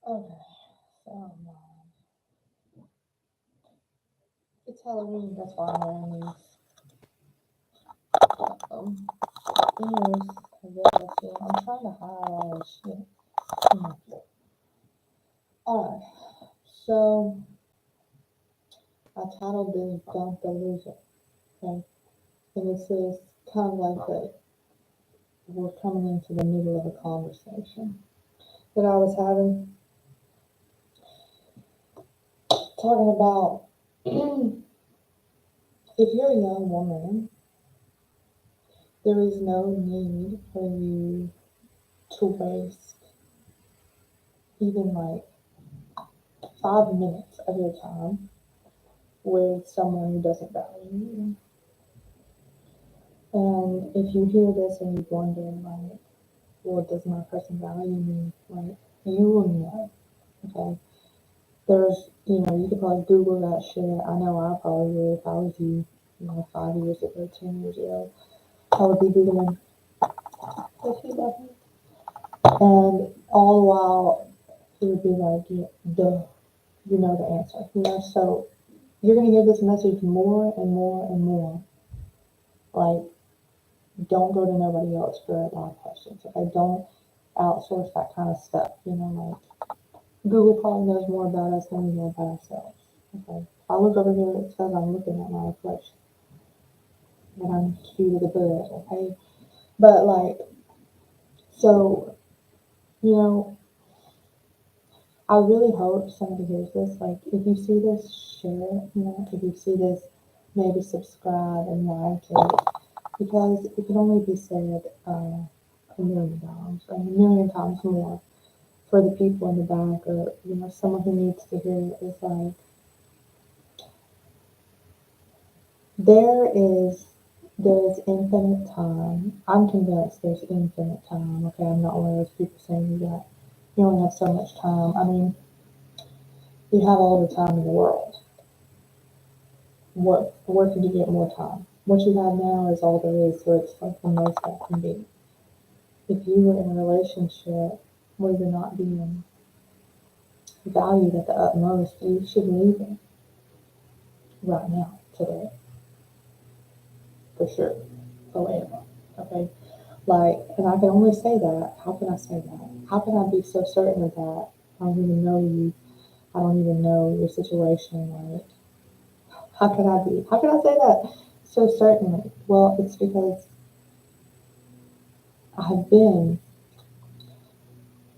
Okay, so it's Halloween. That's why I'm wearing these. Um, Anyways, I guess that's it. I'm trying to hide all this shit. Alright, so I titled this "Don't the Loser." Okay, and this is kind of like we're coming into the middle of a conversation that I was having, talking about if you're a young woman, there is no need for you to waste even like 5 minutes of your time with someone who doesn't value you. And if you hear this and you wonder, like, well, does my person value me? Like, you will know, okay? There's, you could probably Google that shit. I know I probably would if I was you, 5 years ago, 10 years ago. I would be Googling, does he love me? And all the while, it would be like, yeah, duh, you know the answer, So you're going to hear this message more and more and more. Like, don't go to nobody else for life questions. Okay, don't outsource that kind of stuff. Like Google probably knows more about us than we know about ourselves. Okay, if I look over here, it says I'm looking at my reflection, and I'm cute as a bud. Okay, but like, so you know, I really hope somebody hears this. Like, if you see this, share it. If you see this, maybe subscribe and like it, because it can only be said a million times, or a million times more for the people in the back, or someone who needs to hear it. Is like, there is infinite time. I'm convinced there's infinite time. Okay, I'm not one of those people saying that you only have so much time. I mean, you have all the time in the world. Where could you get more time? What you have now is all there is, so it's like the most that can be. If you were in a relationship where you're not being valued at the utmost, you should leave it right now, today, for sure, forever. Okay, like, and I can only say that. How can I say that? How can I be so certain of that? I don't even know you. I don't even know your situation. Like, how can I be? How can I say that so certainly? Well, it's because I have been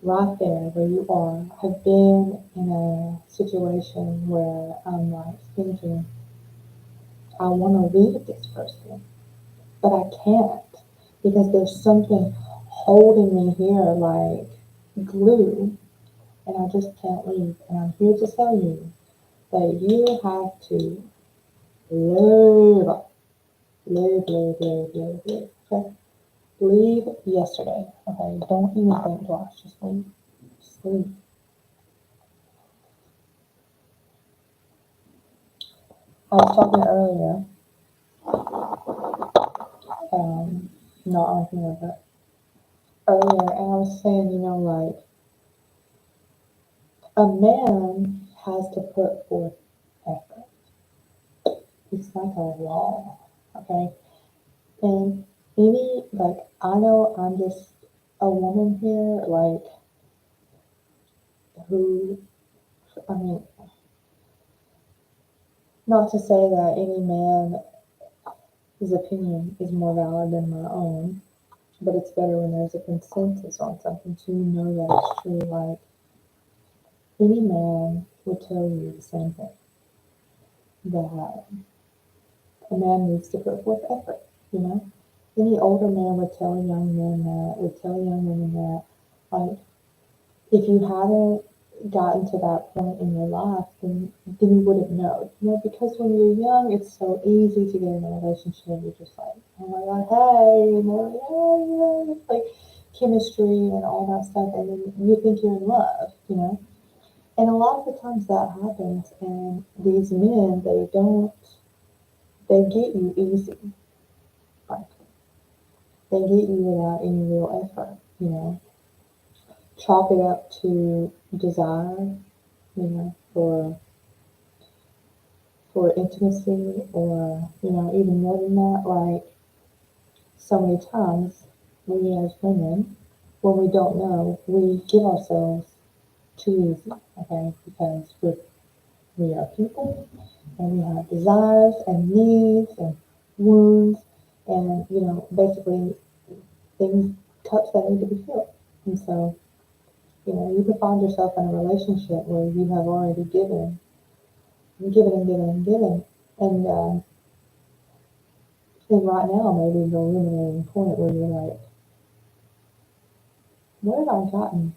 right there where you are. I've been in a situation where I'm like thinking, I want to leave this person, but I can't because there's something holding me here like glue, and I just can't leave. And I'm here to tell you that you have to live, live. Okay? Leave yesterday. Okay? Don't even think twice. Just leave. Just leave. I was talking earlier, um, not on here, but earlier, and I was saying, like, a man has to put forth effort. It's like a law, okay? And like, I know I'm just a woman here, like, who, I mean, not to say that any man's opinion is more valid than my own, but it's better when there's a consensus on something so you know that it's true. Like, any man will tell you the same thing, that a man needs to put forth effort, you know? Any older man would tell young men that, would tell young women that, like, if you haven't gotten to that point in your life, then you wouldn't know. Because when you're young, it's so easy to get in a relationship. You're just like, oh my god, hey, yeah, it's like chemistry and all that stuff, and then you think you're in love. And a lot of the times that happens, and these men, they get you easy, frankly. They get you without any real effort. chalk it up to desire, for intimacy, or even more than that. Like, so many times, we as women, when we don't know, we give ourselves too easy, okay? Because we are people, and we have desires and needs and wounds, and basically things, cups that need to be filled. And so, you can find yourself in a relationship where you have already given and given and given and given, and right now maybe the illuminating point where you're like, what have I gotten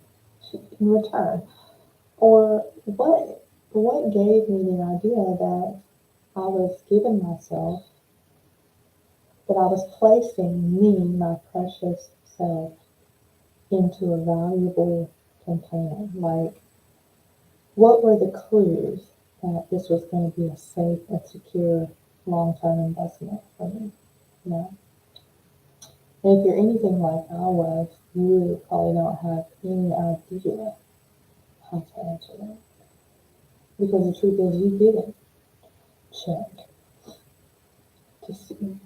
in return? Or what gave me the idea that I was giving myself, that I was placing me, my precious self, into a valuable container? Like, what were the clues that this was going to be a safe and secure long-term investment for me? You know? And if you're anything like I was, you probably don't have any idea how to answer that. Because the truth is, you didn't check to see.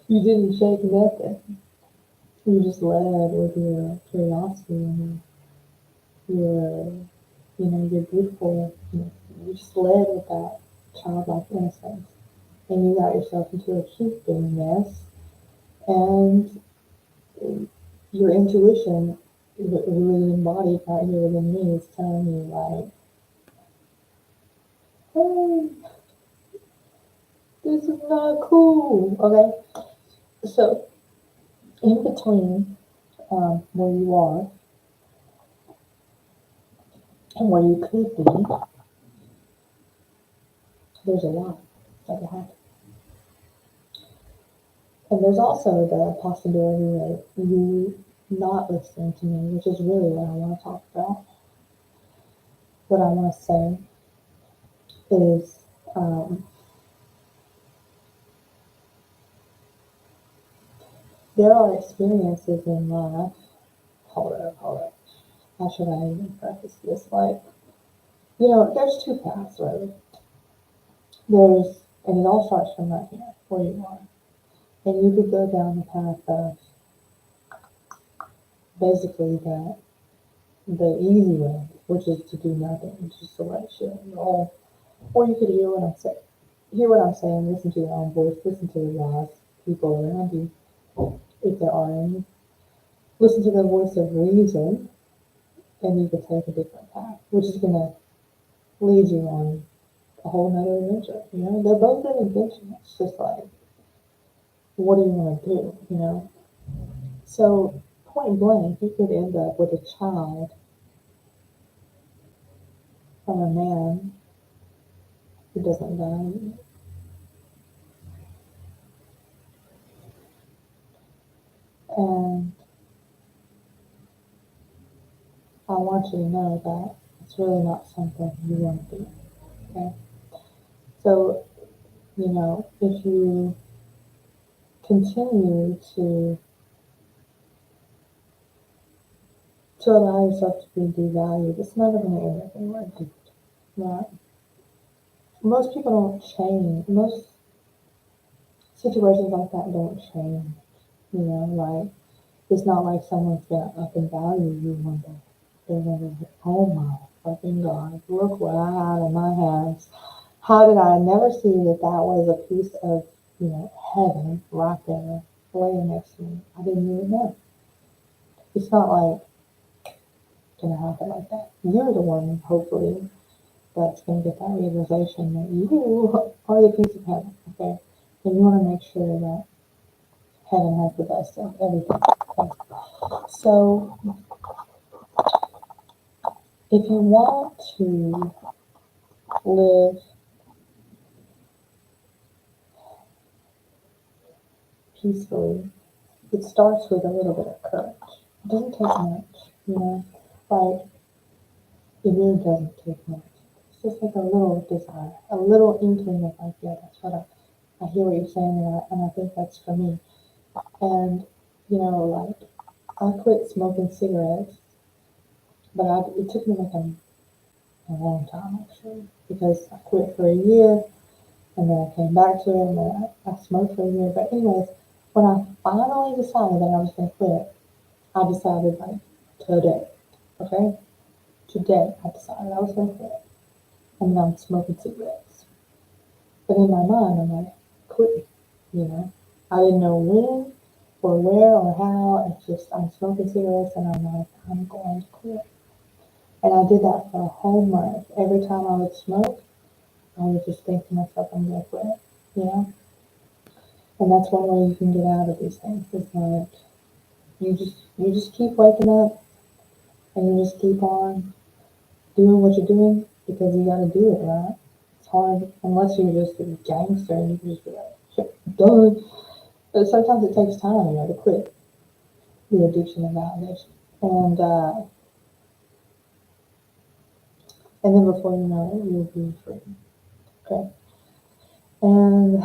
You didn't check nothing. You just led with your curiosity and your, your beautiful, you just led with that childlike innocence. And you got yourself into a heaping mess, and your intuition, who is embodied right here within me, is telling you, like, hey, this is not cool. Okay, so in between where you are and where you could be, there's a lot that could happen. And there's also the possibility of you not listening to me, which is really what I want to talk about. What I want to say is, um, there are experiences in life. Hold up. How should I even preface this? Like, there's two paths, really. And it all starts from right here, where you are. And you could go down the path of basically the easy way, which is to do nothing, just to let shit roll. Or you could hear what I'm saying, listen to your own voice, listen to the wise people around you, if there are any. Listen to the voice of reason, and you could take a different path, which is gonna lead you on a whole nother adventure. They're both an adventure. It's just like, what do you want to do? So point blank, you could end up with a child from a man who doesn't value you. And I want you to know that it's really not something you want to do. Okay? So, if you continue to allow yourself to be devalued, it's never going to end up anywhere good. Right? Most people don't change. Most situations like that don't change. Like, it's not like someone's gonna up and value you one day. They're gonna be, oh my fucking god, look what I have in my hands. How did I never see that was a piece of, heaven right there laying next to me? I didn't even know. It's not like gonna happen like that. You're the one, hopefully, that's gonna get that realization that you are the piece of heaven, okay? And you wanna make sure that heaven has the best of everything. Okay? So if you want to live peacefully, it starts with a little bit of courage. It doesn't take much, like, it really doesn't take much. It's just like a little desire, a little inkling of, like, yeah, that's what I hear what you're saying, and I think that's for me. And, like, I quit smoking cigarettes, but it took me like a long time actually, because I quit for a year and then I came back to it and then I smoked for a year. But anyways, when I finally decided that I was going to quit, I decided like today, okay? Today I decided I was going to quit and then I'm smoking cigarettes. But in my mind, I'm like, quit, you know? I didn't know when or where or how. It's just, I'm smoking cigarettes and I'm like, I'm going to quit. And I did that for a whole month. Every time I would smoke, I would just think to myself, I'm going to quit, you know? And that's one way you can get out of these things. It's like, you just keep waking up and you just keep on doing what you're doing because you got to do it, right? It's hard unless you're just a gangster and you can just be like, "Shit, done." But sometimes it takes time, to quit the addiction of validation. And and then before you know it, you'll be free. Okay. And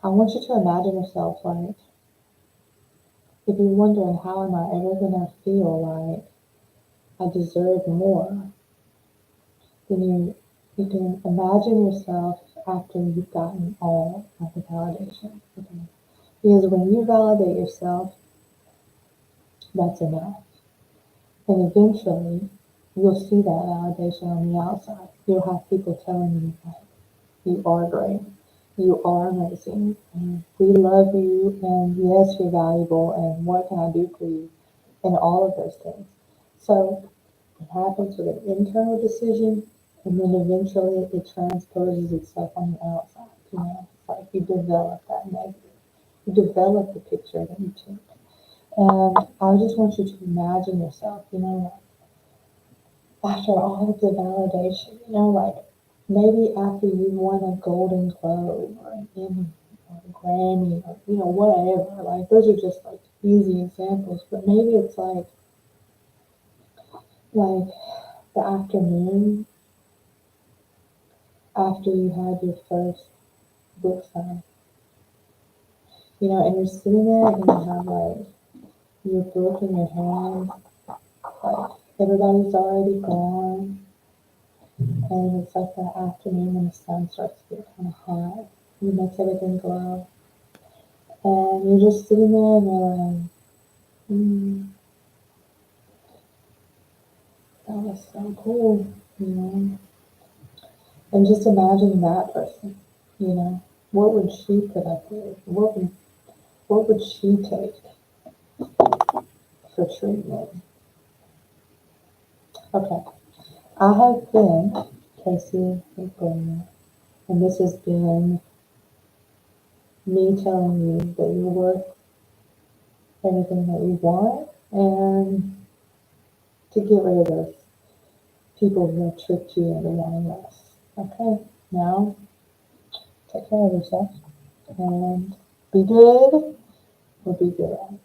I want you to imagine yourself like, if you're wondering how am I ever gonna feel like I deserve more, then you can imagine yourself after you've gotten all of the validation. Okay. Because when you validate yourself, that's enough. And eventually you'll see that validation on the outside. You'll have people telling you like, you are great. You are amazing. And we love you. And yes, you're valuable. And what can I do for you? And all of those things. So it happens with an internal decision. And then eventually it transposes itself on the outside. It's like you develop that negative. You develop the picture that you take. And I just want you to imagine yourself, after all of the validation, like maybe after you won a Golden Globe or an Emmy or a Grammy or, whatever. Like those are just like easy examples, but maybe it's like the afternoon after you had your first book signed, and you're sitting there and you have like your book in your hand, like everybody's already gone. And it's like that afternoon when the sun starts to get kind of hot. It makes everything glow. And you're just sitting there and you're like, that was so cool, you know. And just imagine that person, you know. What would she put up with? What would she take for treatment? Okay. I have been Casey McBurney, and this has been me telling you that you're worth everything that you want and to get rid of those people who have tricked you into wanting less. Okay, now take care of yourself and be good or be good.